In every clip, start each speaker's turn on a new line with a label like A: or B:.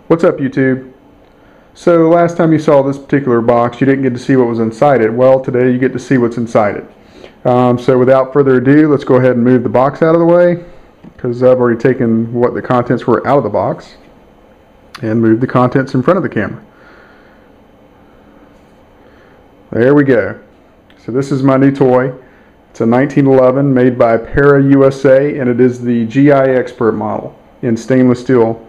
A: What's up, YouTube? So last time you saw this particular box, you didn't get to see what was inside it. Well, today you get to see what's inside it. So without further ado, let's go ahead and move the box out of the way, because I've already taken what the contents were out of the box and moved the contents in front of the camera. There we go. So this is my new toy. It's a 1911 made by Para USA, and it is the GI Expert model in stainless steel.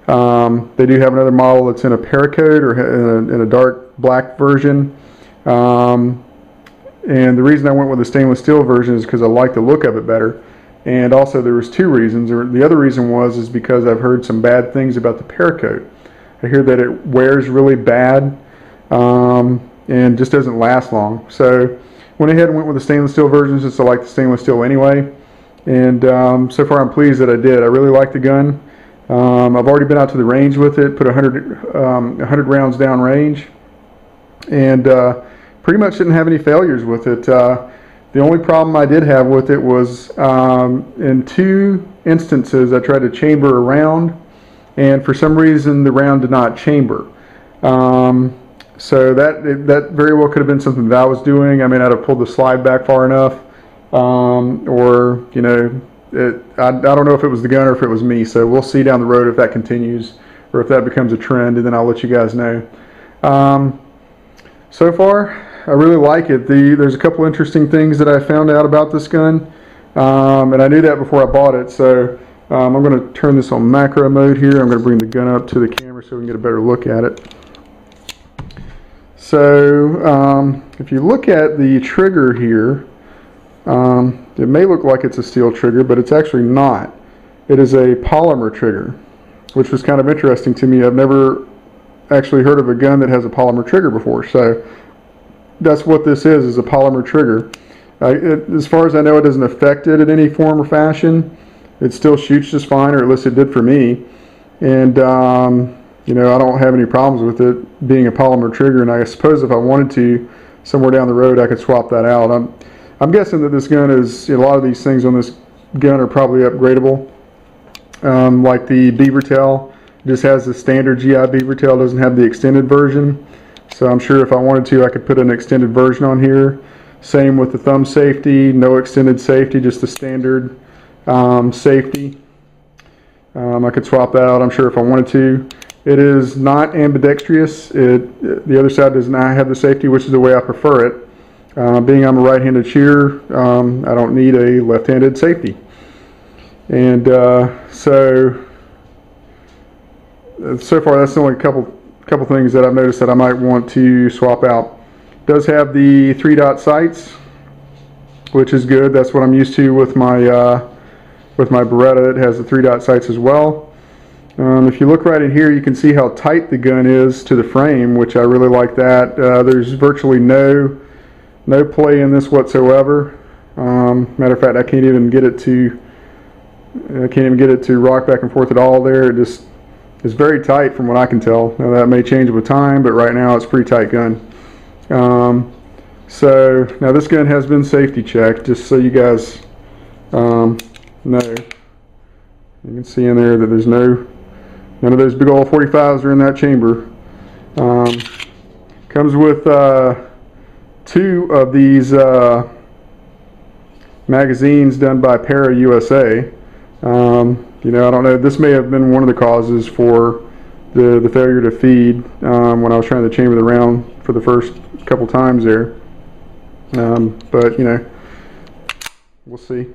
A: They do have another model that's in a Paracoat or in a dark black version. And the reason I went with the stainless steel version is because I like the look of it better. And also there was two reasons. The other reason is because I've heard some bad things about the Paracoat. I hear that it wears really bad and just doesn't last long. So went ahead and went with the stainless steel version since I like the stainless steel anyway. And so far I'm pleased that I did. I really like the gun. I've already been out to the range with it, put 100 rounds down range, and pretty much didn't have any failures with it. The only problem I did have with it was in two instances I tried to chamber a round, and for some reason the round did not chamber. So that very well could have been something that I was doing. I may not have pulled the slide back far enough, or you know, I don't know if it was the gun or if it was me, so we'll see down the road if that continues or if that becomes a trend, and then I'll let you guys know. So far, I really like it. There's a couple interesting things that I found out about this gun, and I knew that before I bought it, so I'm going to turn this on macro mode here. I'm going to bring the gun up to the camera so we can get a better look at it. So if you look at the trigger here, it may look like it's a steel trigger, but it's actually not. It is a polymer trigger, which was kind of interesting to me. I've never actually heard of a gun that has a polymer trigger before, so that's what this is a polymer trigger. As far as I know, it doesn't affect it in any form or fashion. It still shoots just fine, or at least it did for me. And you know, I don't have any problems with it being a polymer trigger, and I suppose if I wanted to, somewhere down the road, I could swap that out. I'm guessing that this gun is, a lot of these things on this gun are probably upgradable. Like the beaver tail, just has the standard GI beaver tail, doesn't have the extended version. So I'm sure if I wanted to, I could put an extended version on here. Same with the thumb safety, no extended safety, just the standard safety. I could swap that out, I'm sure, if I wanted to. It is not ambidextrous. The other side does not have the safety, which is the way I prefer it. Being I'm a right-handed shooter, I don't need a left-handed safety. And so far that's the only couple things that I've noticed that I might want to swap out. It does have the 3-dot sights, which is good. That's what I'm used to with my Beretta. It has the 3-dot sights as well. If you look right in here, you can see how tight the gun is to the frame, which I really like that. There's virtually no play in this whatsoever. Matter of fact, I can't even get it to rock back and forth at all there. It just is very tight from what I can tell. Now that may change with time, but right now it's a pretty tight gun. So now this gun has been safety checked, just so you guys know. You can see in there that there's none of those big old 45s are in that chamber. Comes with two of these magazines done by Para USA. You know, I don't know, this may have been one of the causes for the failure to feed when I was trying to chamber the round for the first couple times there. But, you know, we'll see.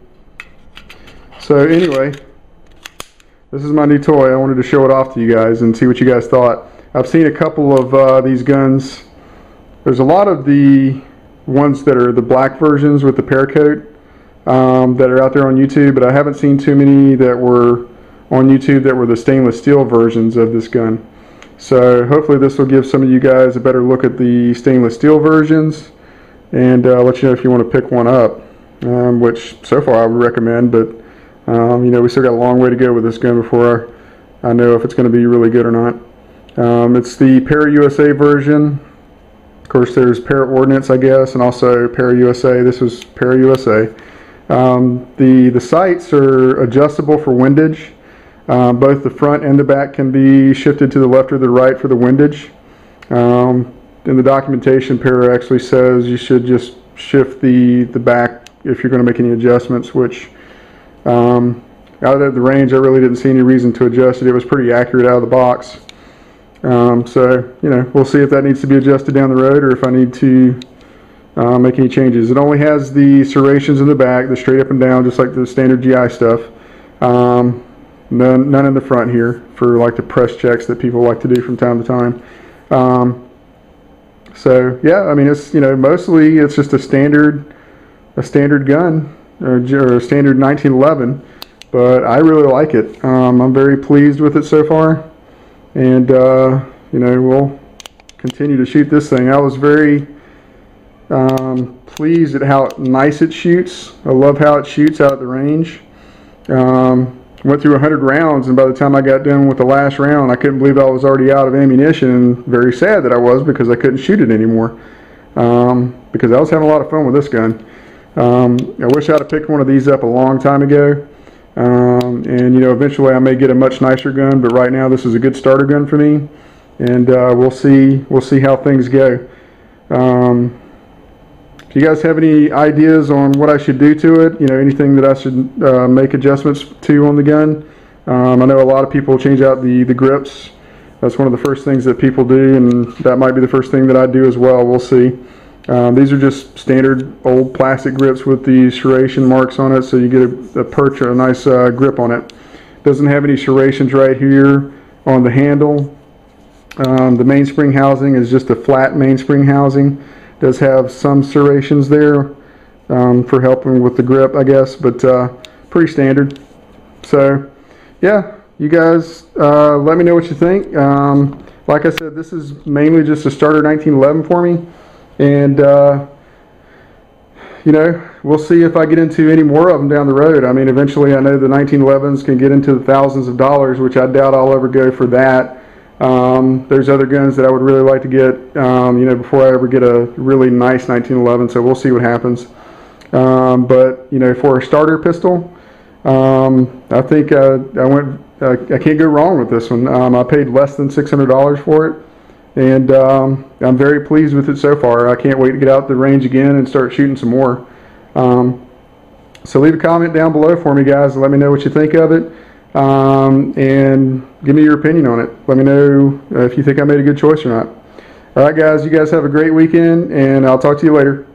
A: So anyway, this is my new toy. I wanted to show it off to you guys and see what you guys thought. I've seen a couple of these guns. There's a lot of the ones that are the black versions with the Paracoat that are out there on YouTube, but I haven't seen too many that were on YouTube that were the stainless steel versions of this gun. So hopefully this will give some of you guys a better look at the stainless steel versions, and let you know if you want to pick one up, which so far I would recommend, but you know, we still got a long way to go with this gun before I know if it's going to be really good or not. It's the Para USA version. Of course, there's Para Ordnance, I guess, and also Para USA. This was Para USA. The sights are adjustable for windage. Both the front and the back can be shifted to the left or the right for the windage. In the documentation, Para actually says you should just shift the back if you're going to make any adjustments, which out of the range I really didn't see any reason to adjust it. It was pretty accurate out of the box. So, you know, we'll see if that needs to be adjusted down the road or if I need to make any changes. It only has the serrations in the back, the straight up and down, just like the standard GI stuff. None in the front here for like the press checks that people like to do from time to time. So yeah, I mean, it's, you know, mostly it's just a standard gun or a standard 1911, but I really like it. I'm very pleased with it so far, and you know, we'll continue to shoot this thing. I was very pleased at how nice it shoots. I love how it shoots out at the range. Went through 100 rounds, and by the time I got done with the last round, I couldn't believe I was already out of ammunition, and very sad that I was, because I couldn't shoot it anymore, because I was having a lot of fun with this gun. I wish I'd have picked one of these up a long time ago, and you know, eventually I may get a much nicer gun, but right now this is a good starter gun for me, and we'll see how things go. If you guys have any ideas on what I should do to it, you know, anything that I should make adjustments to on the gun. I know a lot of people change out the grips. That's one of the first things that people do, and that might be the first thing that I do as well. We'll see. These are just standard old plastic grips with the serration marks on it, so you get a perch or a nice grip on it. Doesn't have any serrations right here on the handle. The mainspring housing is just a flat mainspring housing. Does have some serrations there for helping with the grip, I guess, but pretty standard. So yeah, you guys let me know what you think. Like I said, this is mainly just a starter 1911 for me, and you know, we'll see if I get into any more of them down the road. I mean, eventually I know the 1911s can get into the thousands of dollars, which I doubt I'll ever go for that. There's other guns that I would really like to get, you know, before I ever get a really nice 1911, so we'll see what happens. But, you know, for a starter pistol, I think I can't go wrong with this one. I paid less than $600 for it, and I'm very pleased with it so far. I can't wait to get out the range again and start shooting some more. So leave a comment down below for me, guys, and let me know what you think of it. And give me your opinion on it. Let me know if you think I made a good choice or not. Alright guys, you guys have a great weekend, and I'll talk to you later.